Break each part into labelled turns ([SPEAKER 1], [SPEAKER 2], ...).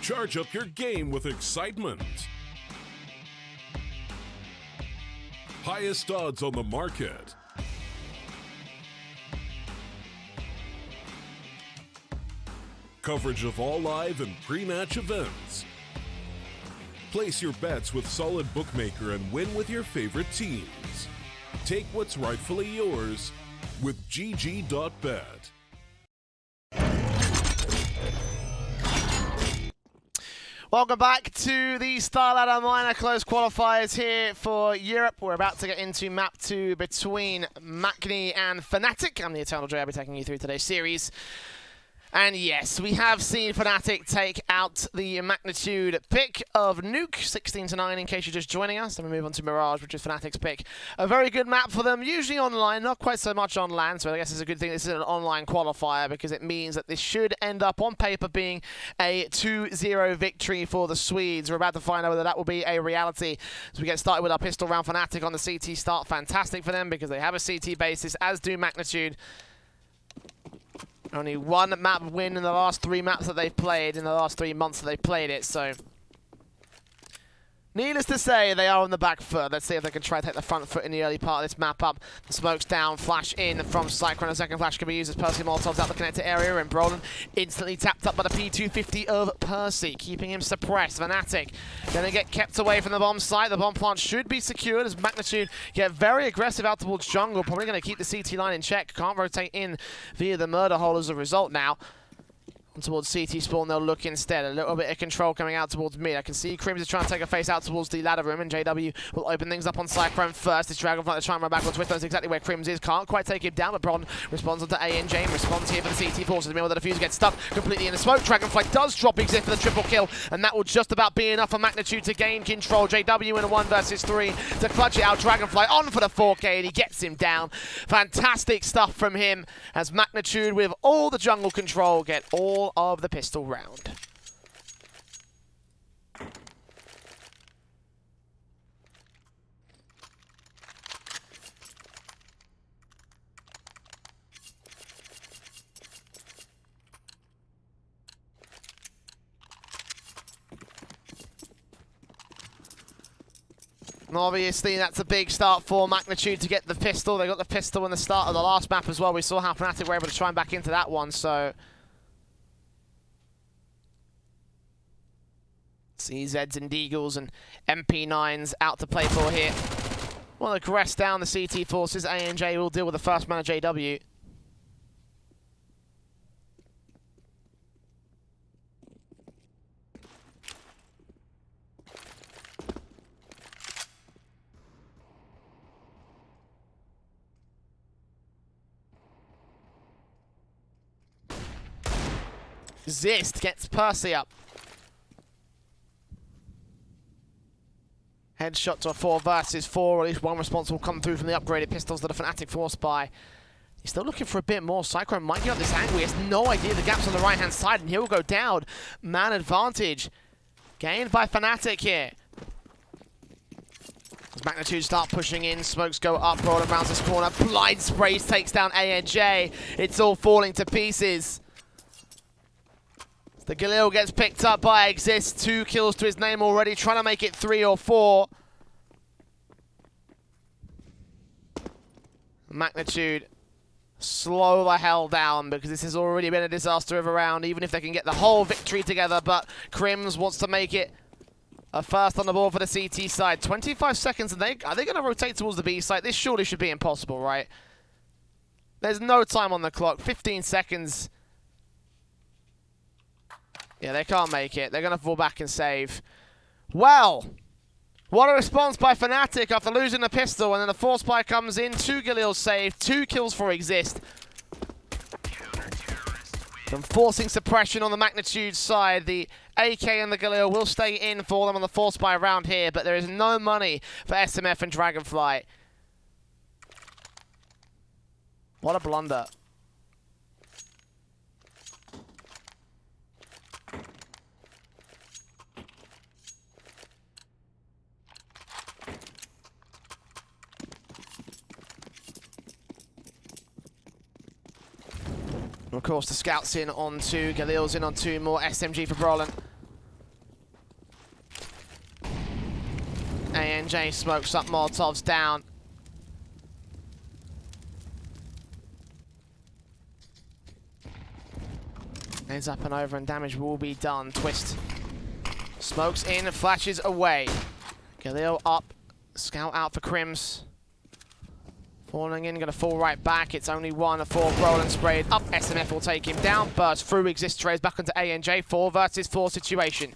[SPEAKER 1] Charge up your game with excitement. Highest odds on the market. Coverage of all live and pre-match events. Place your bets with solid bookmaker and win with your favorite teams. Take what's rightfully yours with GG.bet.
[SPEAKER 2] Welcome back to the StarLadder minor close qualifiers here for Europe. We're about to get into map 2 between Maknitude and Fnatic. I'm the Eternal J. I'll be taking you through today's series. And yes, we have seen Fnatic take out the Maknitude pick of Nuke, 16-9 in case you're just joining us. Then we move on to Mirage, which is Fnatic's pick. A very good map for them, usually online, not quite so much on LAN, so I guess it's a good thing this is an online qualifier because it means that this should end up on paper being a 2-0 victory for the Swedes. We're about to find out whether that will be a reality as we get started with our pistol round. Fnatic on the CT start, fantastic for them because they have a CT basis, as do Maknitude. Only one map win in the last 3 maps that they've played, in the last 3 months that they've played it, so... Needless to say, they are on the back foot. Let's see if they can try to take the front foot in the early part of this map up. The smoke's down, flash in from Cyclone. A second flash can be used as Percy Molotov's out the connector area, and Brolin instantly tapped up by the P250 of Percy, keeping him suppressed. Fnatic gonna get kept away from the bomb site. The bomb plant should be secured as Maknitude get very aggressive out towards jungle. Probably gonna keep the CT line in check. Can't rotate in via the murder hole as a result now. Towards CT spawn, they'll look instead. A little bit of control coming out towards mid. I can see Crims is trying to take a face out towards the ladder room, and JW will open things up on Cyclone first. This Dragonfly to try and run backwards. Twist knows exactly where Crims is. Can't quite take him down, but Bron responds onto ANJ and responds here for the CT forces. Meanwhile, the defuser gets stuck completely in the smoke. Dragonfly does drop Exit for the triple kill, and that will just about be enough for Maknitude to gain control. JW in a 1 versus 3 to clutch it out. Dragonfly on for the 4K, and he gets him down. Fantastic stuff from him as Maknitude, with all the jungle control, get all of the pistol round. And obviously, that's a big start for Maknitude to get the pistol. They got the pistol in the start of the last map as well. We saw how Fnatic were able to try and back into that one, so... CZs and Deagles and MP9s out to play for here. Well, they caress down the CT forces. ANJ will deal with the first man of JW. Zist gets Percy up. Headshot to a 4 versus 4, or at least one response will come through from the upgraded pistols that are Fnatic forced by. He's still looking for a bit more. Cyclone might get up this angle. He has no idea the gap's on the right-hand side, and he'll go down. Man advantage gained by Fnatic here. As Maknitude start pushing in, smokes go up, rolling around this corner. Blind sprays takes down ANJ. It's all falling to pieces. The Galil gets picked up by Exist. 2 kills to his name already, trying to make it 3 or 4. Maknitude slow the hell down because this has already been a disaster of a round, even if they can get the whole victory together. But Crims wants to make it a first on the board for the CT side. 25 seconds, and are they going to rotate towards the B side? This surely should be impossible, right? There's no time on the clock. 15 seconds. Yeah, they can't make it. They're going to fall back and save. Well, what a response by Fnatic after losing the pistol, and then the force spy comes in. 2 Galils saved, 2 kills for Exist. From forcing suppression on the Maknitude side, the AK and the Galil will stay in for them on the force spy round here, but there is no money for SMF and Dragonfly. What a blunder. Of course, the scouts in on 2, Galil's in on 2 more, SMG for Brolin. ANJ smokes up, Molotovs down. Ends up and over, and damage will be done. Twist. Smokes in, flashes away. Galil up, scout out for Crims. Falling in, gonna fall right back. It's only 1-4. Brolin sprayed up. SMF will take him down. Burst through, exists, trays back onto ANJ. 4 versus 4 situation.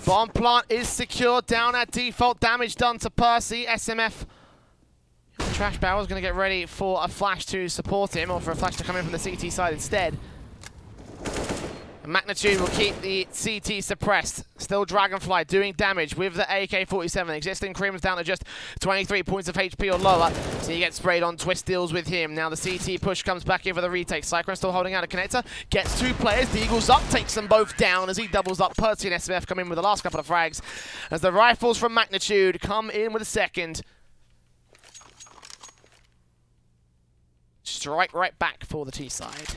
[SPEAKER 2] Bomb plant is secured down at default. Damage done to Percy. SMF. Trash Barrel's gonna get ready for a flash to support him, or for a flash to come in from the CT side instead. Maknitude will keep the CT suppressed. Still Dragonfly doing damage with the AK-47. Existing Crims down to just 23 points of HP or lower. So he gets sprayed on. Twist deals with him. Now the CT push comes back in for the retake. Cyclone still holding out a connector. Gets 2 players. Deagle's up. Takes them both down as he doubles up. Percy and SMF come in with the last couple of frags. As the rifles from Maknitude come in with a second. Strike right back for the T side.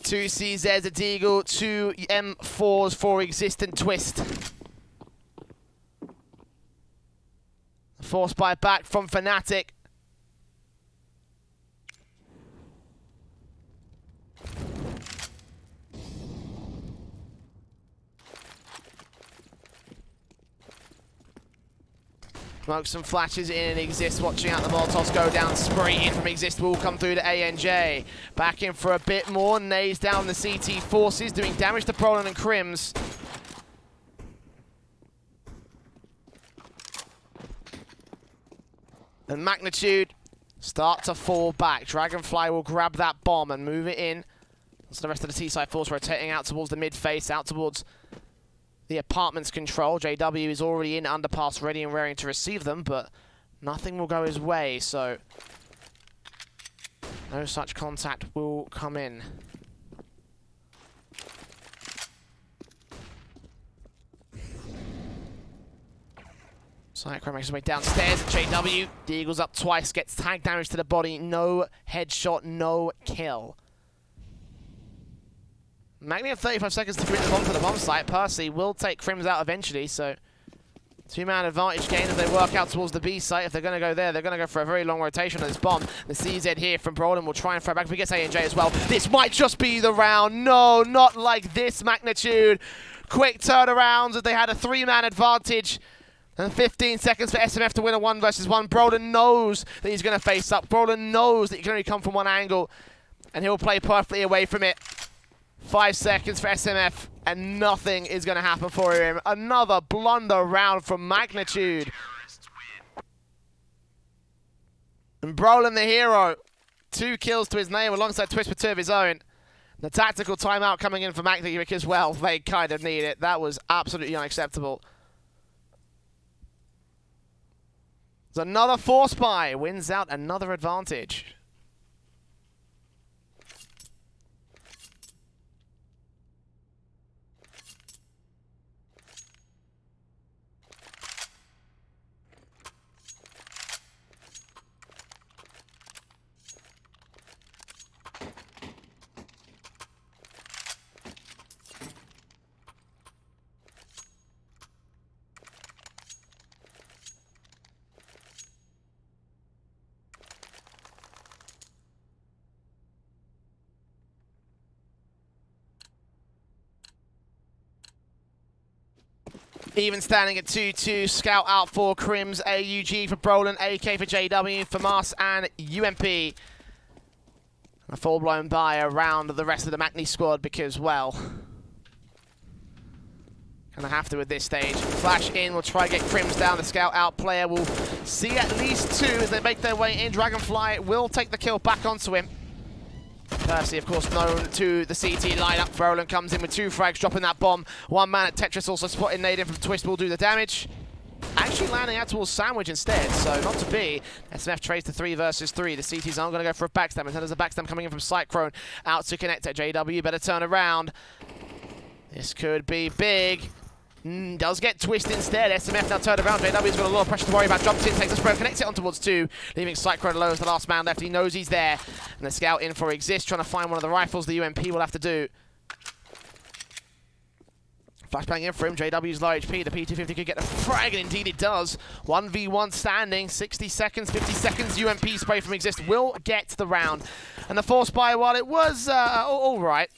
[SPEAKER 2] Two CZs at Deagle, 2 M4s for existent Twist. Force buy back from Fnatic. Smoke some flashes in, Exist watching out the Molotovs go down, spray in from Exist will come through to ANJ. Back in for a bit more, nays down the CT forces, doing damage to Brolin and Crims. And Maknitude start to fall back. Dragonfly will grab that bomb and move it in. So the rest of the T-side force rotating out towards the mid-face, out towards the apartment's control. JW is already in underpass, ready and raring to receive them, but nothing will go his way, so no such contact will come in. Cyclone makes his way downstairs at JW. Deagle's up twice, gets tag damage to the body, no headshot, no kill. Magni have 35 seconds to commit the bomb for the bomb site. Percy will take Crims out eventually, so 2-man advantage gain as they work out towards the B site. If they're going to go there, they're going to go for a very long rotation on this bomb. The CZ here from Brolin will try and throw back, but he gets ANJ as well. This might just be the round. No, not like this, Maknitude. Quick turnarounds as they had a 3-man advantage. And 15 seconds for SMF to win a 1 versus 1. Brolin knows that he's going to face up. Brolin knows that he can only come from one angle, and he'll play perfectly away from it. 5 seconds for SMF, and nothing is going to happen for him. Another blunder round from Maknitude. And Brolin, the hero, 2 kills to his name alongside Twist with 2 of his own. The tactical timeout coming in for Maknitude because, well, they kind of need it. That was absolutely unacceptable. There's another force buy, wins out another advantage. Even standing at 2-2, scout out for Crims, AUG for Brolin, AK for JW, for Mars and UMP. A full-blown buy around the rest of the Makni squad because, well, gonna have to at this stage. Flash in, we'll try to get Crims down. The scout out player will see at least 2 as they make their way in. Dragonfly will take the kill back onto him. Percy, of course, known to the CT lineup. Brolin comes in with 2 frags, dropping that bomb. 1 man at Tetris also spotting nade in from Twist will do the damage. Actually landing out towards Sandwich instead, so not to be. SMF trades to 3 versus 3. The CTs aren't going to go for a backstab, and there's a backstab coming in from Cyclone. Out to connect at JW, better turn around. This could be big. Does get twisted instead. SMF now turned around. JW's got a lot of pressure to worry about. Jumps in, takes the spread, connects it on towards 2, leaving Cyclone alone as the last man left. He knows he's there. And the scout in for Exist, trying to find one of the rifles the UMP will have to do. Flashbang in for him. JW's low HP. The P250 could get a frag, and indeed it does. 1v1 standing. 60 seconds, 50 seconds. UMP spray from Exist will get the round. And the force buy, while it was all right,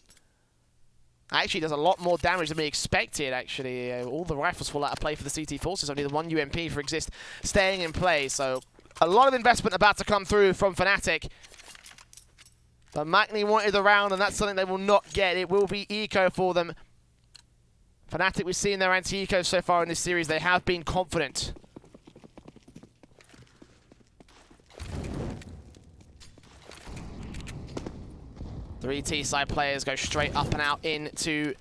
[SPEAKER 2] actually does a lot more damage than we expected, actually. All the rifles fall out of play for the CT Forces. Only the one UMP for Exist staying in play. So a lot of investment about to come through from Fnatic. But Makni wanted the round, and that's something they will not get. It will be eco for them. Fnatic, we've seen their anti-eco so far in this series. They have been confident. Three T-side players go straight up and out into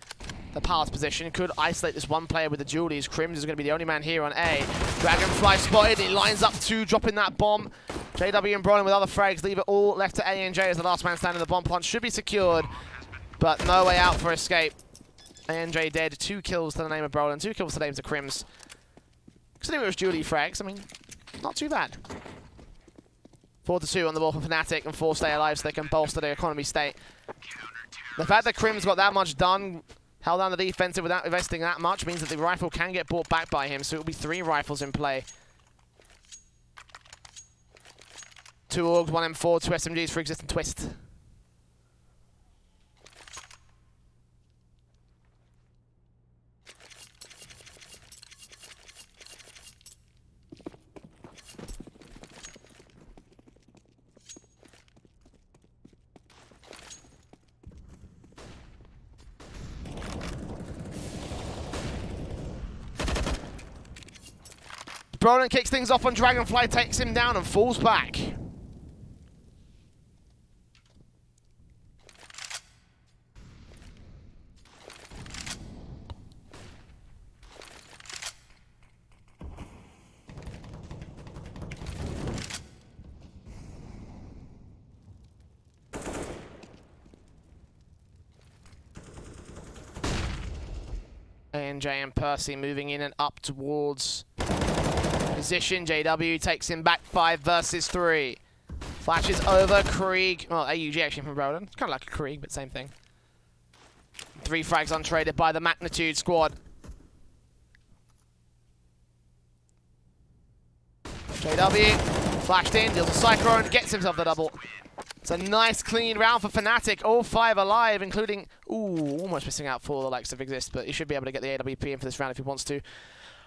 [SPEAKER 2] the palace position. Could isolate this one player with the dualies. Crims is going to be the only man here on A. Dragonfly spotted. He lines up 2, dropping that bomb. JW and Brolin with other frags leave it all left to A&J as the last man standing. The bomb plant should be secured, but no way out for escape. A&J dead. 2 kills to the name of Brolin. 2 kills to the names of Crims. Considering it was dually frags, I mean, not too bad. 4-2 on the ball for Fnatic, and 4 stay alive so they can bolster their economy state. The fact that Crims got that much done, held down the defensive without investing that much, means that the rifle can get brought back by him, so it will be 3 rifles in play. 2 AUGs, 1 M4, 2 SMGs for Exist and Twist. Brolin kicks things off on Dragonfly, takes him down and falls back. A&J and Percy moving in and up towards position. JW takes him back 5 versus 3. Flashes over Krieg. Well, AUG actually from Brolin. It's kind of like a Krieg, but same thing. 3 frags untraded by the Maknitude squad. JW flashed in, deals a Cyclone, gets himself the double. It's a nice clean round for Fnatic. All 5 alive, including, almost missing out for the likes of Exist, but he should be able to get the AWP in for this round if he wants to.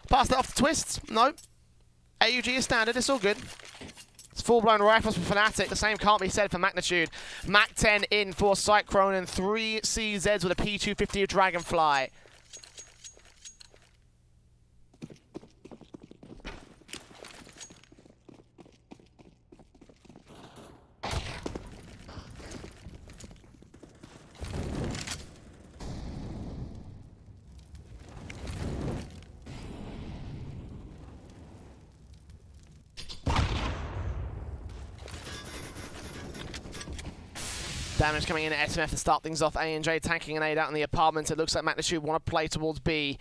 [SPEAKER 2] Pass that off to Twist. No. AUG is standard, it's all good. It's full-blown rifles for Fnatic. The same can't be said for Maknitude. Mac 10 in for Cyclone and 3 CZs with a P250 of Dragonfly. Damage coming in at SMF to start things off. A&J tanking an aid out in the apartment. It looks like Maknitude want to play towards B.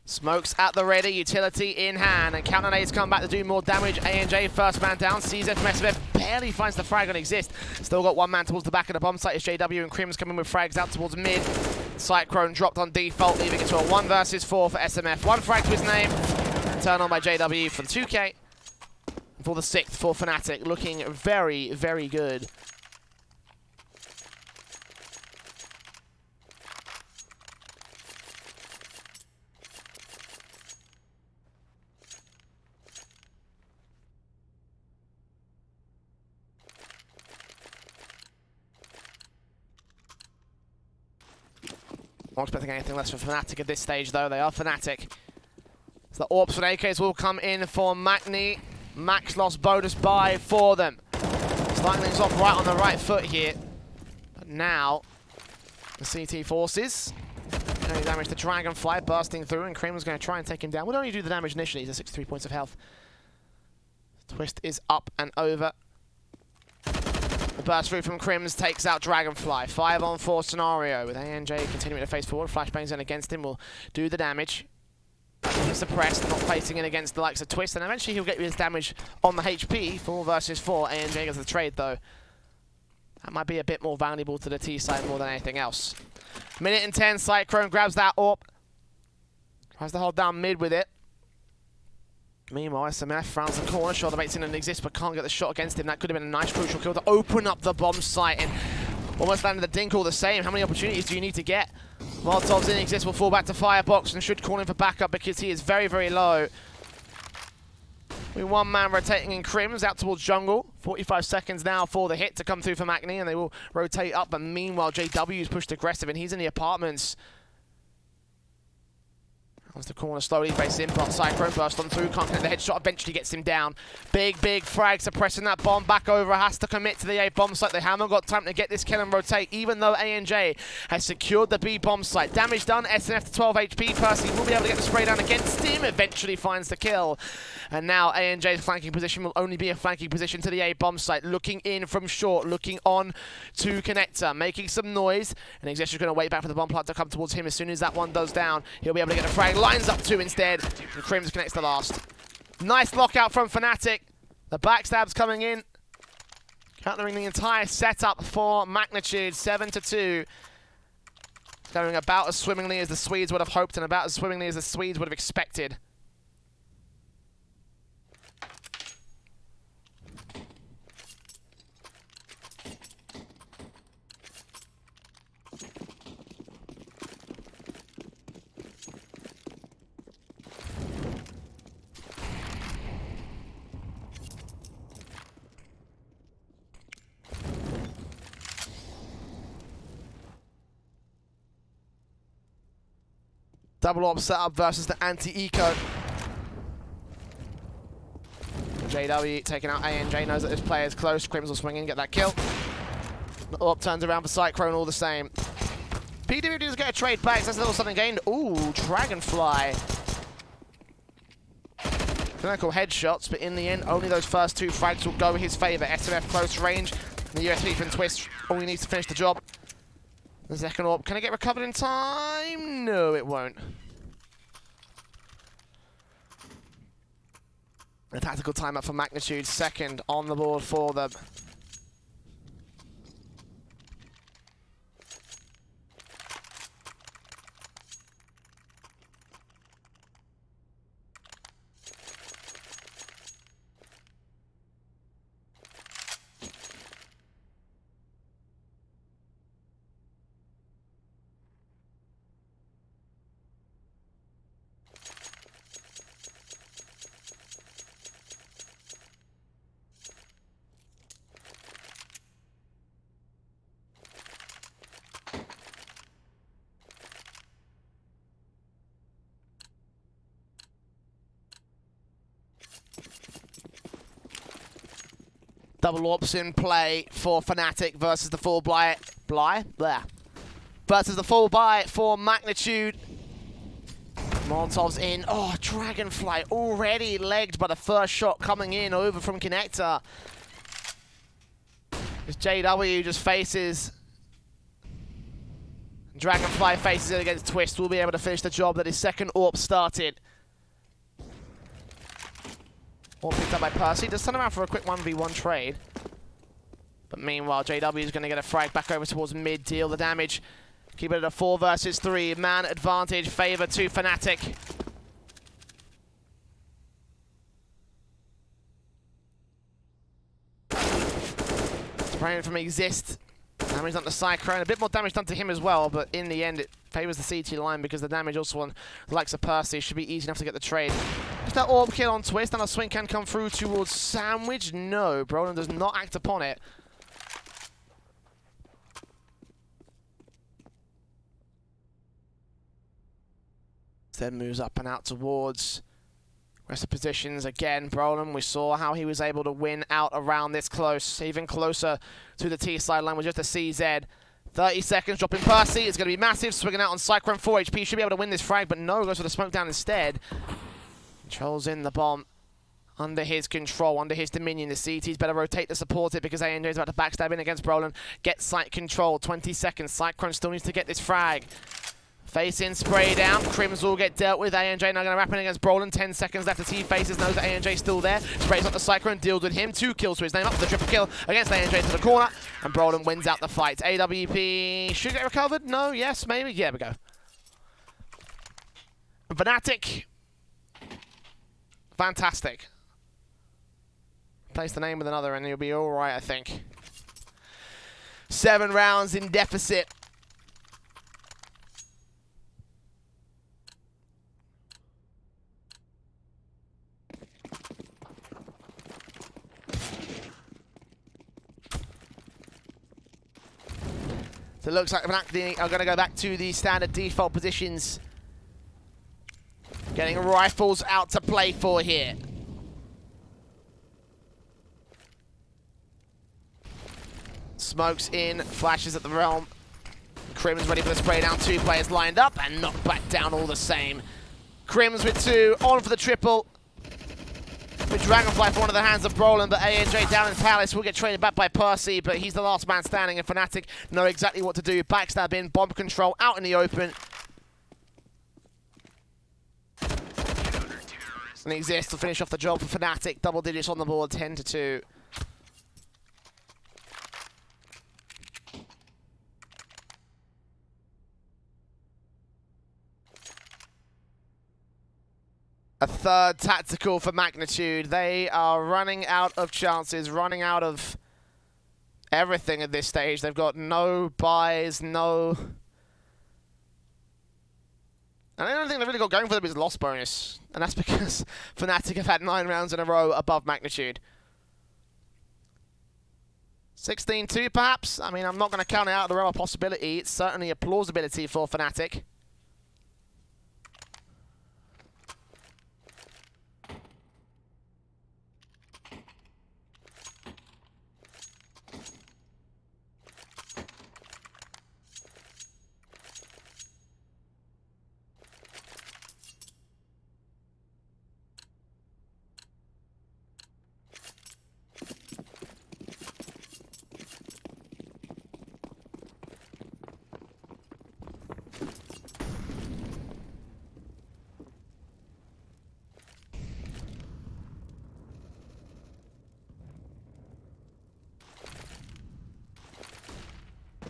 [SPEAKER 2] Smokes at the ready, utility in hand, and counter nades come back to do more damage. A&J first man down. CZ from SMF barely finds the frag on Exist. Still got 1 man towards the back of the bomb site. It's JW and Crims coming with frags out towards mid. Cyclone dropped on default, leaving it to a 1 versus 4 for SMF. 1 frag to his name. Turn on by JW for the 2K. For the 6th for Fnatic. Looking very, very good. Not expecting anything less from Fnatic at this stage, though. They are Fnatic. So the AWPs and AKs will come in for Makni. Max lost bonus buy for them. Starting things off right on the right foot here. But now, the CT Forces. Only damage to Dragonfly, bursting through, and Kramer's going to try and take him down. Would only do the damage initially. He's at 63 points of health. Twist is up and over. The burst through from Crims takes out Dragonfly. 5-on-4 scenario with ANJ continuing to face forward. Flashbangs in against him will do the damage. He's suppressed, not facing in against the likes of Twist, and eventually he'll get his damage on the HP. 4 versus 4. ANJ gets the trade though. That might be a bit more valuable to the T side more than anything else. Minute and 10, Cyclone grabs that AWP. Tries to hold down mid with it. Meanwhile, SMF rounds the corner. Sure, the bait's in and exists, but can't get the shot against him. That could have been a nice crucial kill to open up the bomb site and almost landed the dink all the same. How many opportunities do you need to get? Molotov's in exist will fall back to Firebox and should call in for backup because he is very, very low. We one man rotating in Crims out towards jungle. 45 seconds now for the hit to come through for Makni, and they will rotate up. But meanwhile, JW's pushed aggressive and he's in the apartments. As the corner slowly faces him, but Cyclone burst on through, can't connect the headshot, eventually gets him down. Big frag suppressing that bomb back over, has to commit to the A bomb site. They haven't got time to get this kill and rotate, even though ANJ has secured the B bomb site. Damage done, SNF to 12 HP. Percy will be able to get the spray down against him, eventually finds the kill. And now ANJ's flanking position will only be a flanking position to the A bomb site. Looking in from short, looking on to connector, making some noise. And Exesh is going to wait back for the bomb plant to come towards him. As soon as that one does down, he'll be able to get a frag. Lines up 2 instead, and Crims connects the last. Nice lockout from Fnatic. The backstab's coming in, countering the entire setup for Maknitude. 7-2. Going about as swimmingly as the Swedes would have hoped and about as swimmingly as the Swedes would have expected. Double AWP setup versus the anti-eco. JW taking out ANJ, knows that this player is close. Crims will swing in, get that kill. The AWP turns around for Cyclone all the same. PW does get a trade back, so that's a little something gained. Ooh, Dragonfly. Clinical headshots, but in the end, only those first 2 frags will go his favour. SMF close range, and the USB from Twist only needs to finish the job. The second AWP, can it get recovered in time? No, it won't. A tactical timeout for Maknitude, second on the board for them. Double AWPs in play for Fnatic versus the full versus the full buy for Maknitude. Molotov's in. Oh, Dragonfly already legged by the first shot coming in over from connector. As JW just faces. Dragonfly faces it against Twist. Will be able to finish the job that his second AWP started. All picked up by Percy. Does turn around for a quick 1v1 trade. But meanwhile, JW is going to get a frag back over towards mid, deal the damage. Keep it at a 4 versus 3. Man advantage, favor to Fnatic. Spraying from Exist. Damage done to Cyclone. A bit more damage done to him as well, but in the end, it favors the CT line because the damage also on the likes of Percy should be easy enough to get the trade. If that AWP kill on Twist, and a swing can come through towards Sandwich. No, Brolin does not act upon it. Then moves up and out towards rest of positions again. Brolin, we saw how he was able to win out around this close, even closer to the T side line with just a CZ. 30 seconds, dropping Percy. It's going to be massive. Swinging out on Cyclone, 4 HP. Should be able to win this frag, but no, goes for the smoke down instead. Controls in the bomb. under his control, under his dominion. The CT's better rotate to support it because ANJ is about to backstab in against Brolin. Get site control. 20 seconds. Cyclone still needs to get this frag. Face in, spray down. Crims will get dealt with. ANJ now going to wrap in against Brolin. 10 seconds left as he faces, knows that ANJ still there. Sprays up the Cyclone, deals with him. 2 kills to his name, up for the triple kill against ANJ to the corner. And Brolin wins out the fight. AWP should get recovered? No, yes, maybe. Yeah, we go. Fnatic. Fantastic. Place the name with another and you'll be alright, I think. 7 rounds in deficit. So it looks like Fnatic are going to go back to the standard default positions. Getting rifles out to play for here. Smokes in, flashes at the realm. Crims ready for the spray down. 2 players lined up and knocked back down all the same. Crims with 2, on for the triple. With Dragonfly for one of the hands of Brolin, but ANJ down in Palace will get traded back by Percy, but he's the last man standing, and Fnatic know exactly what to do. Backstab in, bomb control out in the open. And exists to finish off the job for Fnatic. Double digits on the board, 10-2. A third tactical for Maknitude. They are running out of chances, running out of everything at this stage. They've got no buys, no... And the only thing they've really got going for them is loss bonus. And that's because Fnatic have had 9 rounds in a row above Maknitude. 16-2 perhaps? I mean, I'm not going to count it out of the realm of possibility. It's certainly a plausibility for Fnatic.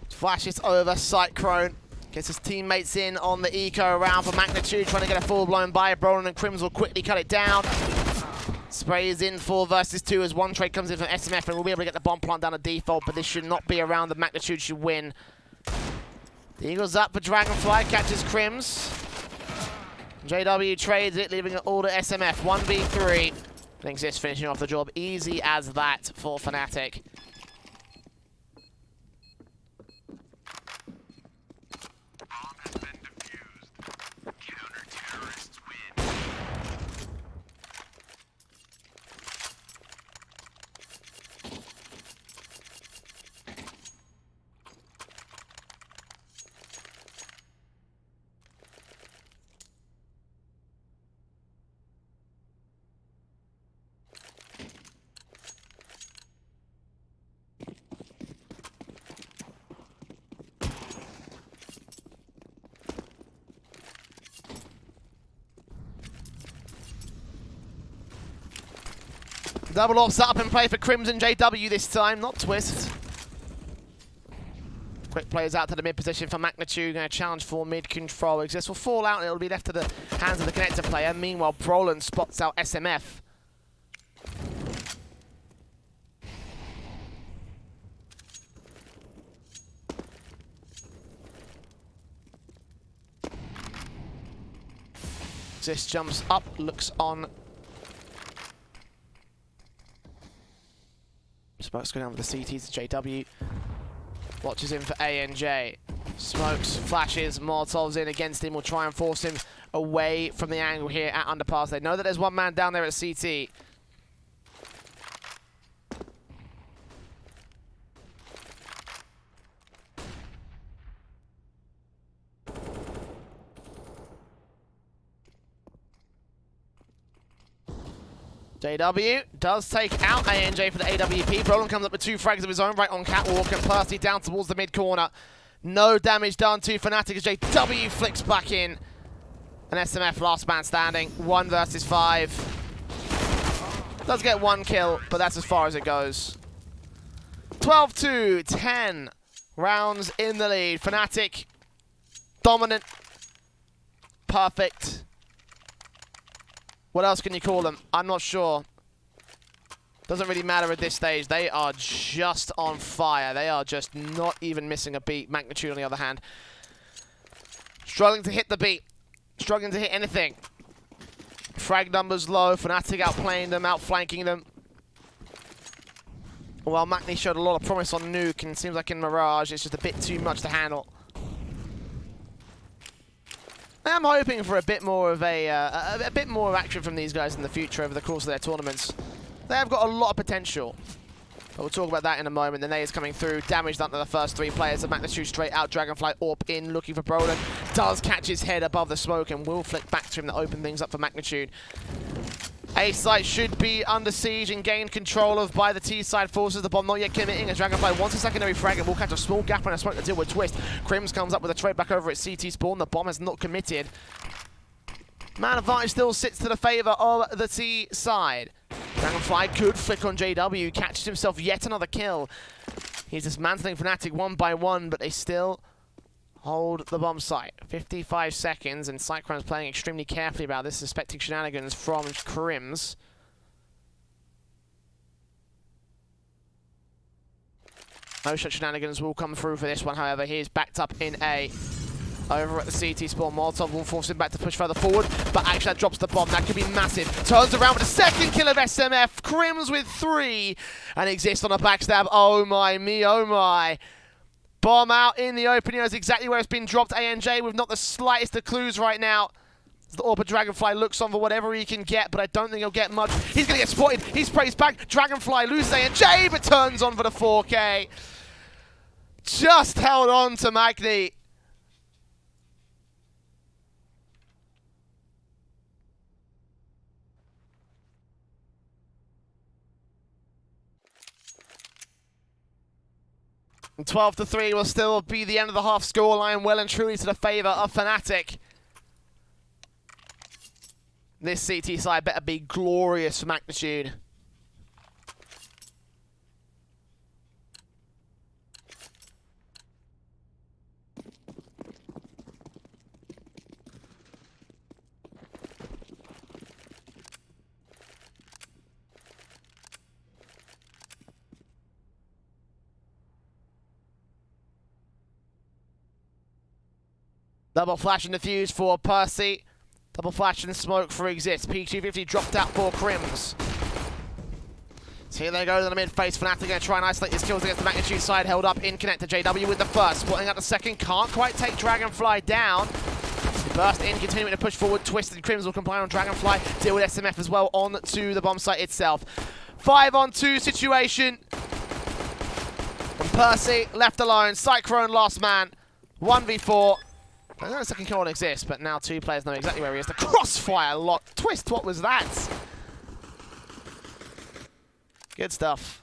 [SPEAKER 2] Flashes over Cyclone. Gets his teammates in on the eco around for Maknitude, trying to get a full-blown buy. Brolin and Crims will quickly cut it down. Sprays in 4 versus 2 as one trade comes in from SMF, and we'll be able to get the bomb plant down to default, but this should not be around. The Maknitude should win. The Eagle's up for Dragonfly, catches Crims. JW trades it, leaving it all to SMF. 1v3. Thinks it's finishing off the job. Easy as that for Fnatic. Double off set up and play for Crimson JW this time, not Twist. Quick plays out to the mid position for Maknitude, going to challenge for mid control. Exist will fall out and it'll be left to the hands of the connector player. Meanwhile, Brolin spots out SMF. Exist jumps up, looks on. Smokes going down with the CT to JW. Watches him for ANJ. Smokes, flashes, Molotovs in against him. Will try and force him away from the angle here at Underpass. They know that there's one man down there at CT. JW does take out ANJ for the AWP. Brolin comes up with 2 frags of his own right on Catwalk, and Percy down towards the mid corner. No damage done to Fnatic as JW flicks back in. And SMF last man standing, 1 versus 5. Does get 1 kill, but that's as far as it goes. 12-2, 10 rounds in the lead. Fnatic, dominant, perfect. What else can you call them? I'm not sure. Doesn't really matter at this stage. They are just on fire. They are just not even missing a beat. Maknitude, on the other hand, struggling to hit the beat. Struggling to hit anything. Frag numbers low. Fnatic outplaying them, outflanking them. Well, Makni showed a lot of promise on Nuke, and it seems like in Mirage it's just a bit too much to handle. I'm hoping for a bit more of a bit more action from these guys in the future over the course of their tournaments. They have got a lot of potential. But we'll talk about that in a moment. The nades coming through. Damage done to the first 3 players. The Maknitude straight out. Dragonfly AWP in, looking for Brolin. Does catch his head above the smoke and will flick back to him to open things up for Maknitude. A site should be under siege and gained control of by the T-side forces. The bomb not yet committing as Dragonfly wants a secondary frag and will catch a small gap and a smoke to deal with Twist. Crims comes up with a trade back over at CT spawn. The bomb has not committed. Man advantage still sits to the favor of the T-side. Dragonfly, good flick on JW, catches himself yet another kill. He's dismantling Fnatic 1 by 1, but they still hold the bomb site. 55 seconds, and Cyclone's playing extremely carefully about this, suspecting shenanigans from Crims. No such shenanigans will come through for this one, however. He is backed up in A. Over at the CT spawn, Molotov will force him back to push further forward, but actually that drops the bomb. That could be massive. Turns around with a second kill of SMF. Crims with 3, and exists on a backstab. Oh my me, oh my. Bomb out in the open. He knows exactly where it's been dropped. ANJ with not the slightest of clues right now. The AWP Dragonfly looks on for whatever he can get, but I don't think he'll get much. He's going to get spotted. He's praised back. Dragonfly loses ANJ, but turns on for the 4K. Just held on to Makni. And 12-3 will still be the end of the half scoreline, well and truly to the favor of Fnatic. This CT side better be glorious for Maknitude. Double flash and defuse for Percy. Double flash and smoke for Exist. P250 dropped out for Crims. So here they go to the mid face. Fnatic going to try and isolate his kills against the Maknitude side. Held up in connect to JW with the first. Spotting out the second. Can't quite take Dragonfly down. Burst in, continuing to push forward. Twisted Crims will comply on Dragonfly. Deal with SMF as well on to the bomb site itself. 5-on-2 situation. And Percy left alone. Cyclone last man. 1v4. I know the second kill won't exist, but now 2 players know exactly where he is. The crossfire lock. Twist, what was that? Good stuff.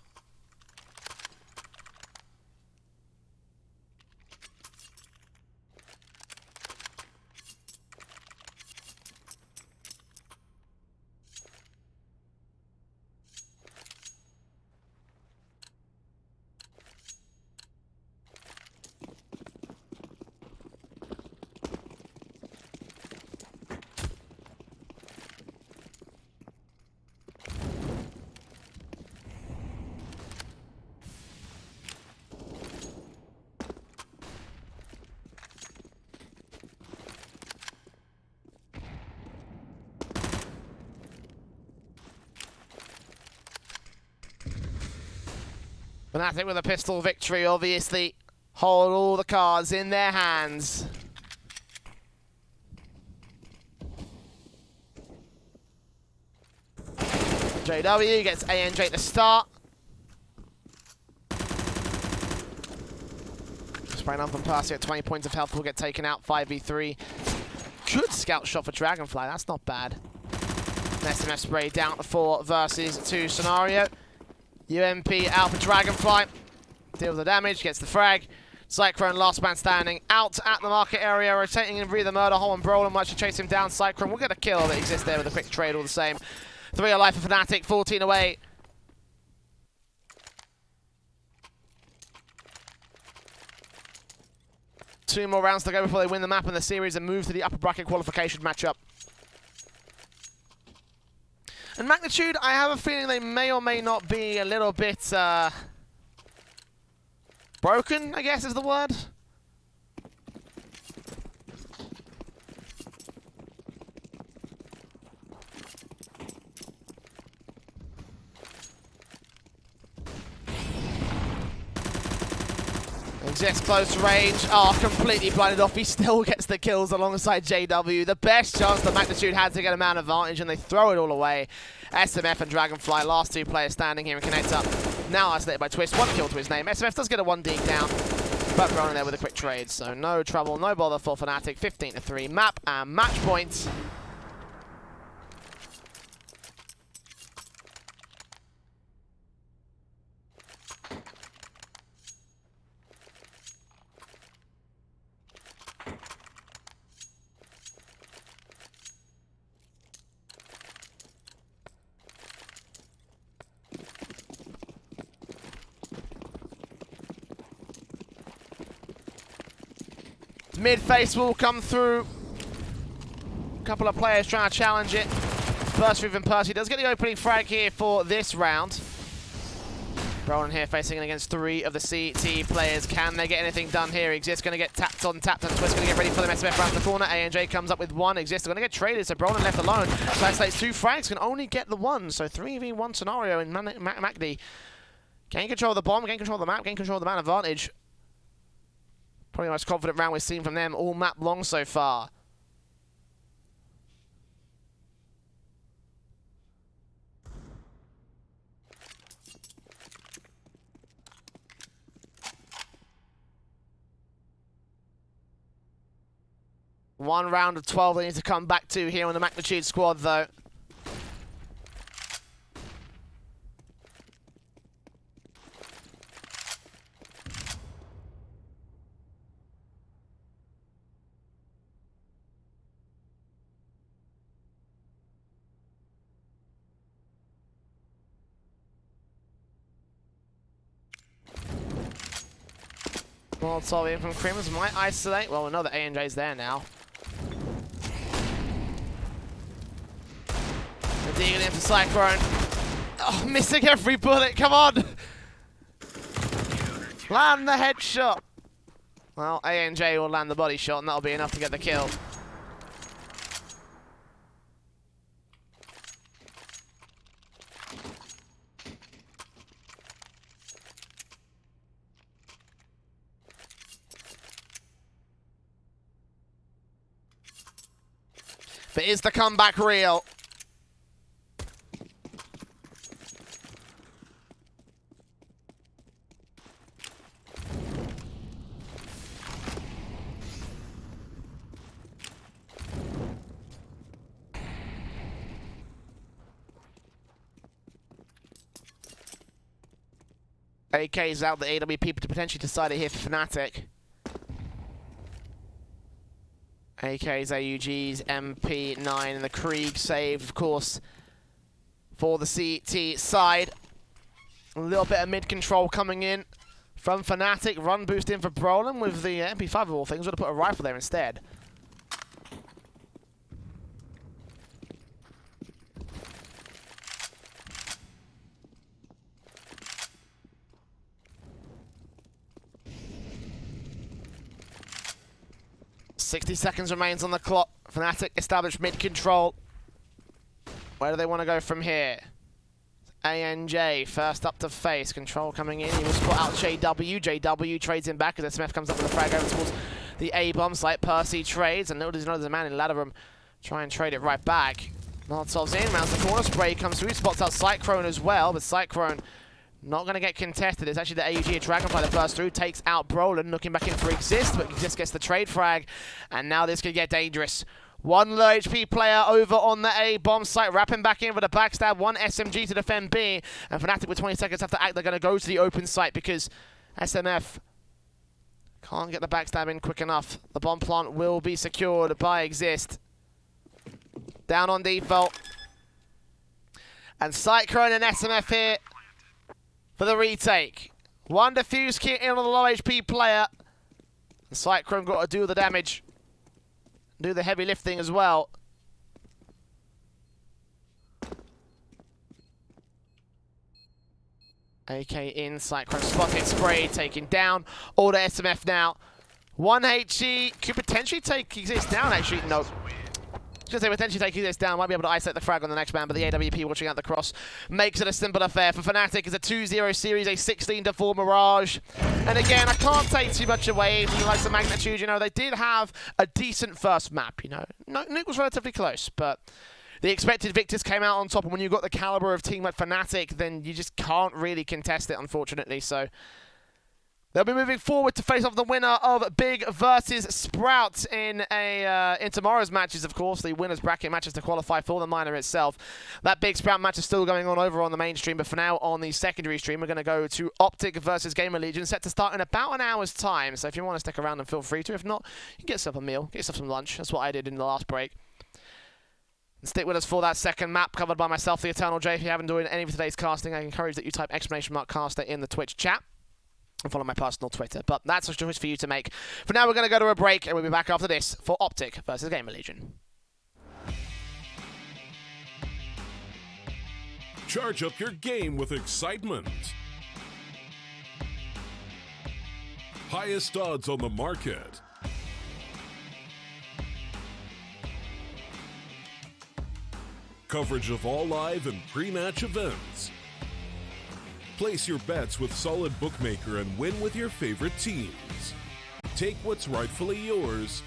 [SPEAKER 2] Fnatic with a pistol victory, obviously hold all the cards in their hands. JW gets ANJ at the start. Spraying up from Percy at 20 points of health will get taken out, 5v3. Good scout shot for Dragonfly, that's not bad. SMF spray down to 4 versus 2 scenario. UMP out for Dragonfly. Deals the damage, gets the frag. Cyclone, last man standing, out at the market area, rotating in via the murder hole, and Brolin might chase him down. Cyclone will get a kill that exists there with a quick trade all the same. 3 alive for Fnatic, 14 away. Two more rounds to go before they win the map in the series and move to the upper bracket qualification matchup. And Maknitude, I have a feeling they may or may not be a little bit broken, I guess is the word. Exec's close to range. Oh, completely blinded off. He still gets the kills alongside JW. The best chance that Maknitude had to get a man advantage, and they throw it all away. SMF and Dragonfly, last 2 players standing here and connect up. Now isolated by Twist. 1 kill to his name. SMF does get a 1 deke down, but running there with a quick trade. So no trouble, no bother for Fnatic. 15-3 map and match points. Mid face will come through. A couple of players trying to challenge it. Burst through, and Percy does get the opening frag here for this round. Brolin here facing against 3 of the CT players. Can they get anything done here? Exist going to get tapped on, and Twist going to get ready for them. SMF around the corner. ANJ comes up with 1. Exist going to get traded, so Brolin left alone. Translates 2 frags, can only get the 1. So 3v1 scenario in Maknitude. Gain control of the bomb, gain control of the map, gain control of the man advantage. Probably the most confident round we've seen from them all map long so far. One round of 12 they need to come back to here on the Maknitude squad though. Molotov in from Crims might isolate. Well, we know that ANJ's there now. They're digging in for Cyclone. Oh, missing every bullet. Come on! Land the headshot. Well, ANJ will land the body shot, and that'll be enough to get the kill. But is the comeback real? AK's out the AWP to potentially decide it here for Fnatic. AKs, AUGs, MP9, and the Krieg saved, of course, for the CT side. A little bit of mid-control coming in from Fnatic. Run boost in for Brolin with the MP5 of all things. Would have put a rifle there instead. .60 seconds remains on the clock. Fnatic established mid-control. Where do they want to go from here? ANJ first up to face. Control coming in. He will spot out JW. JW trades him back as SMF comes up with a frag over towards the A-bomb site. Percy trades, and little does he know there's a man in ladder room. Try and trade it right back. Molotov's in, rounds the corner. Spray comes through. Spots out Cyclone as well, but Cyclone not going to get contested. It's actually the AUG of Dragonfly that bursts through, takes out Brolin, looking back in for Exist, but Exist gets the trade frag, and now this could get dangerous. One low HP player over on the A bomb site, wrapping back in with a backstab. One SMG to defend B, and Fnatic with 20 seconds have to act. They're going to go to the open site because SMF can't get the backstab in quick enough. The bomb plant will be secured by Exist. Down on default. And Cyclone and SMF here for the retake. One defuse kit in on the low HP player. And Cyclone got to do the damage. Do the heavy lifting as well. AK in, Cyclone spotted, sprayed, taken down. All the SMF now. 1 HE could potentially take Exist down, actually. No. Just say potentially take Exist down. Might be able to isolate the frag on the next man, but the AWP watching out the cross makes it a simple affair. For Fnatic, it's a 2-0 series, a 16-4 Mirage. And again, I can't take too much away from the likes of Maknitude. You know, they did have a decent first map, you know. Nuke was relatively close, but the expected victors came out on top, and when you've got the caliber of team like Fnatic, then you just can't really contest it, unfortunately. So they'll be moving forward to face off the winner of Big versus Sprout in tomorrow's matches, of course. The winners bracket matches to qualify for the minor itself. That Big Sprout match is still going on over on the main stream, but for now on the secondary stream, we're going to go to Optic versus Gamer Legion, set to start in about an hour's time. So if you want to stick around, then feel free to. If not, you can get yourself a meal, get yourself some lunch. That's what I did in the last break. And stick with us for that second map, covered by myself, the Eternal J. If you haven't done any of today's casting, I encourage that you type !caster in the Twitch chat. And follow my personal Twitter. But that's a choice for you to make. For now, we're going to go to a break, and we'll be back after this for Optic versus Gamer Legion.
[SPEAKER 1] Charge up your game with excitement. Highest odds on the market. Coverage of all live and pre-match events. Place your bets with Solid Bookmaker and win with your favorite teams. Take what's rightfully yours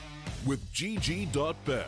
[SPEAKER 1] with GG.bet.